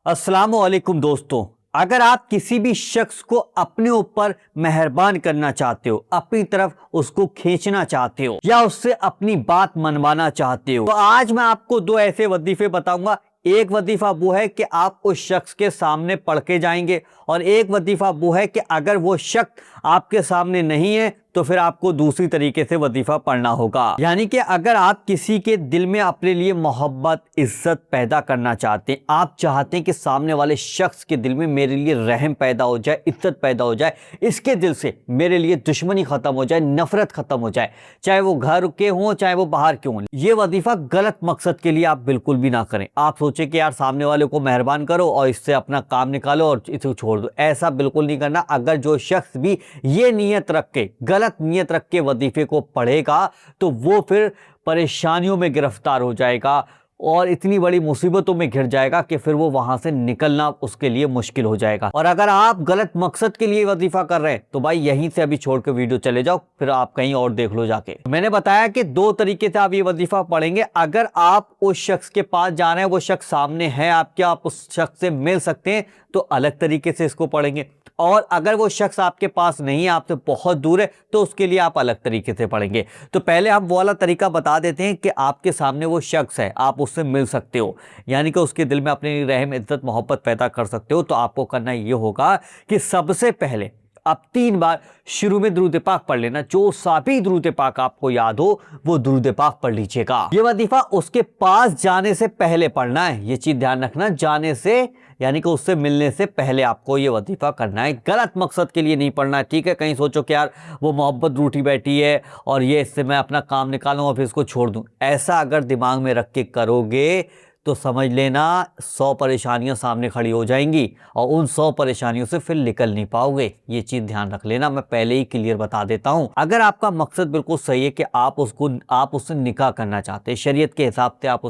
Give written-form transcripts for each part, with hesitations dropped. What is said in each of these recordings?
अस्सलामुअलैकुम दोस्तों, अगर आप किसी भी शख्स को अपने ऊपर मेहरबान करना चाहते हो, अपनी तरफ उसको खींचना चाहते हो या उससे अपनी बात मनवाना चाहते हो, तो आज मैं आपको दो ऐसे वजीफे बताऊंगा। एक वजीफा वो है कि आप उस शख्स के सामने पढ़ के जाएंगे और एक वजीफा वो है कि अगर वो शख्स आपके सामने नहीं है तो फिर आपको दूसरी तरीके से वजीफा पढ़ना होगा। यानी कि अगर आप किसी के दिल में अपने लिए मोहब्बत इज्जत पैदा करना चाहते हैं, आप चाहते हैं कि सामने वाले शख्स के दिल में मेरे लिए रहम पैदा हो जाए, इज्जत पैदा हो जाए, इसके दिल से मेरे लिए दुश्मनी खत्म हो जाए, नफरत खत्म हो जाए, चाहे वो घर के हों चाहे वो बाहर के हों, ये वजीफा गलत मकसद के लिए आप बिल्कुल भी ना करें। आप सोचे कि यार सामने वाले को मेहरबान करो और इससे अपना काम निकालो और इसे छोड़ दो, ऐसा बिल्कुल नहीं करना। अगर जो शख्स भी ये नीयत रख के, गलत नीयत रख के वजीफे को पढ़ेगा तो वो फिर परेशानियों में गिरफ्तार हो जाएगा और इतनी बड़ी मुसीबतों में घिर जाएगा कि फिर वो वहां से निकलना उसके लिए मुश्किल हो जाएगा। और अगर आप गलत मकसद के लिए वजीफा कर रहे हैं तो भाई यहीं से अभी छोड़ के वीडियो चले जाओ, फिर आप कहीं और देख लो जाके। मैंने बताया कि दो तरीके से आप ये वजीफा पढ़ेंगे। अगर आप उस शख्स के पास जा रहे हैं, वो शख्स सामने है आपके, आप उस शख्स से मिल सकते हैं तो अलग तरीके से इसको पढ़ेंगे, और अगर वो शख्स आपके पास नहीं है, आपसे बहुत दूर है, तो उसके लिए आप अलग तरीके से पढ़ेंगे। तो पहले हम वो वाला तरीका बता देते हैं कि आपके सामने वो शख्स है, आप उससे मिल सकते हो, यानी कि उसके दिल में अपनी रहम इज्जत मोहब्बत पैदा कर सकते हो। तो आपको करना ये होगा कि सबसे पहले आप 3 बार शुरू में दुरूद पाक पढ़ लेना। जो साबी दुरूद पाक आपको याद हो वो दुरूद पाक पढ़ लीजिएगा। ये वजीफा उसके पास जाने से पहले पढ़ना है, ये चीज ध्यान रखना। जाने से यानी कि उससे मिलने से पहले आपको ये वजीफा करना है, गलत मकसद के लिए नहीं पढ़ना है। ठीक है, कहीं सोचो कि यार वो मोहब्बत रूठी बैठी है और ये इससे मैं अपना काम निकालूं और फिर इसको छोड़ दूं, ऐसा अगर दिमाग में रख के करोगे तो समझ लेना 100 परेशानियां सामने खड़ी हो जाएंगी और उन 100 परेशानियों से फिर निकल नहीं पाओगे। ये चीज ध्यान रख लेना, मैं पहले ही क्लियर बता देता हूं। अगर आपका मकसद बिल्कुल सही है कि आप उससे निकाह करना चाहते हैं, शरीयत के हिसाब से आप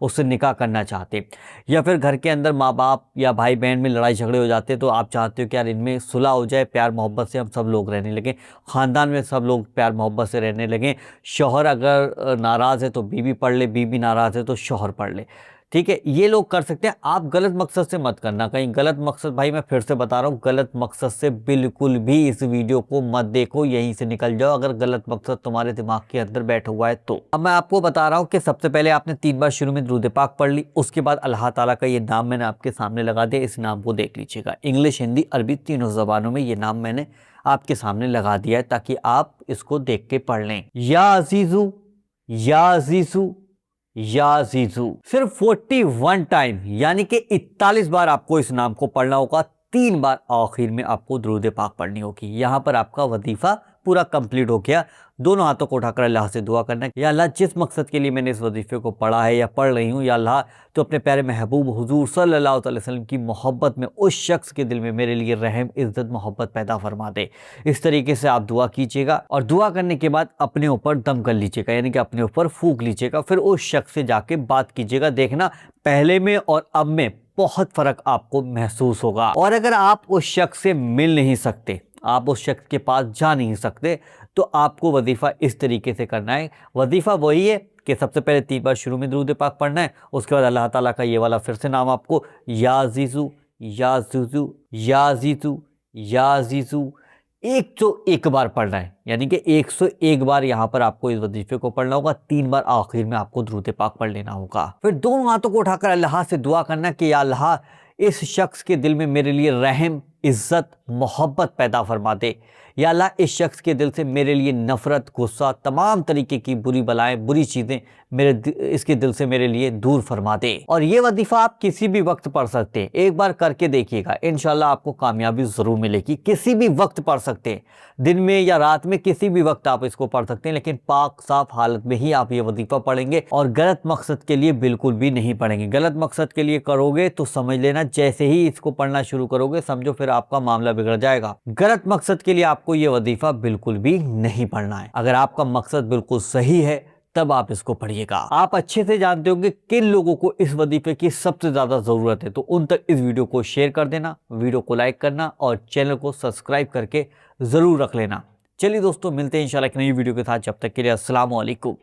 उससे निकाह करना चाहते, या फिर घर के अंदर माँ बाप या भाई बहन में लड़ाई झगड़े हो जाते तो आप चाहते हो कि यार इनमें सुलह हो जाए, प्यार मोहब्बत से हम सब लोग रहने लगे, खानदान में सब लोग प्यार मोहब्बत से रहने लगे, शौहर अगर नाराज है तो बीवी पढ़ ले, बीवी नाराज है तो शौहर पढ़ ले। ठीक है, ये लोग कर सकते हैं। आप गलत मकसद से मत करना, कहीं गलत मकसद, भाई मैं फिर से बता रहा हूँ, गलत मकसद से बिल्कुल भी इस वीडियो को मत देखो, यहीं से निकल जाओ अगर गलत मकसद तुम्हारे दिमाग के अंदर बैठा हुआ है तो। अब मैं आपको बता रहा हूँ कि सबसे पहले आपने 3 बार शुरू में दुरूद पाक पढ़ ली, उसके बाद अल्लाह ताला का ये नाम मैंने आपके सामने लगा दिया, इस नाम को देख लीजिएगा। इंग्लिश, हिंदी, अरबी तीनों जबानों में ये नाम मैंने आपके सामने लगा दिया है ताकि आप इसको देख के पढ़ लें। या अजीजू, या अजीजू, या अजीजू, सिर्फ 41 टाइम यानी कि 41 बार आपको इस नाम को पढ़ना होगा। 3 बार आखिर में आपको दुरूद पाक पढ़नी होगी। यहां पर आपका वजीफा पूरा कंप्लीट हो गया। दोनों हाथों को उठाकर अल्लाह से दुआ करना है, या अल्लाह जिस मकसद के लिए मैंने इस वजीफे को पढ़ा है या पढ़ रही हूँ, या अल्लाह तो अपने प्यारे महबूब हुजूर सल्लल्लाहु अलैहि वसल्लम की मोहब्बत में उस शख्स के दिल में मेरे लिए रहम इज्जत मोहब्बत पैदा फरमा दे। इस तरीके से आप दुआ कीजिएगा और दुआ करने के बाद अपने ऊपर दम कर लीजिएगा, यानी कि अपने ऊपर फूंक लीजिएगा, फिर उस शख्स से जाके बात कीजिएगा। देखना पहले में और अब में बहुत फर्क आपको महसूस होगा। और अगर आप उस शख्स से मिल नहीं सकते, आप उस शख्स के पास जा नहीं सकते, तो आपको वजीफा इस तरीके से करना है। वजीफा वही है कि सबसे पहले 3 बार शुरू में दुरूद पाक पढ़ना है, उसके बाद अल्लाह ताला का ये वाला फिर से नाम आपको या अजीजू, या अजीजू, या अजीजू, या अजीजू 101 बार पढ़ना है, यानी कि 101 बार यहाँ पर आपको इस वजीफे को पढ़ना होगा। 3 बार आखिर में आपको दुरूद पाक पढ़ लेना होगा। फिर दोनों हाथों को उठाकर अल्लाह से दुआ करना कि या अल्लाह इस शख्स के दिल में मेरे लिए रहम इज्जत मोहब्बत पैदा फरमा दे, या अल्लाह इस शख्स के दिल से मेरे लिए नफरत गुस्सा तमाम तरीके की बुरी बलाएं बुरी चीज़ें इसके दिल से मेरे लिए दूर फरमा दे। और ये वजीफा आप किसी भी वक्त पढ़ सकते हैं, एक बार करके देखिएगा, इंशाल्लाह आपको कामयाबी ज़रूर मिलेगी। किसी भी वक्त पढ़ सकते हैं, दिन में या रात में, किसी भी वक्त आप इसको पढ़ सकते हैं, लेकिन पाक साफ हालत में ही आप ये वजीफा पढ़ेंगे और गलत मकसद के लिए बिल्कुल भी नहीं पढ़ेंगे। गलत मकसद के लिए करोगे तो समझ लेना जैसे ही इसको पढ़ना शुरू करोगे समझो फिर आपका मामला बिगड़ जाएगा। गलत मकसद के लिए आपको ये वजीफा बिल्कुल भी नहीं पढ़ना है। अगर आपका मकसद बिल्कुल सही है तब आप इसको पढ़िएगा। आप अच्छे से जानते होंगे किन लोगों को इस वजीफे की सबसे ज्यादा जरूरत है, तो उन तक इस वीडियो को शेयर कर देना, वीडियो को लाइक करना और चैनल को सब्सक्राइब करके जरूर रख लेना। चलिए दोस्तों, मिलते हैं इंशाल्लाह एक नई वीडियो के साथ। जब तक के लिए अस्सलाम वालेकुम।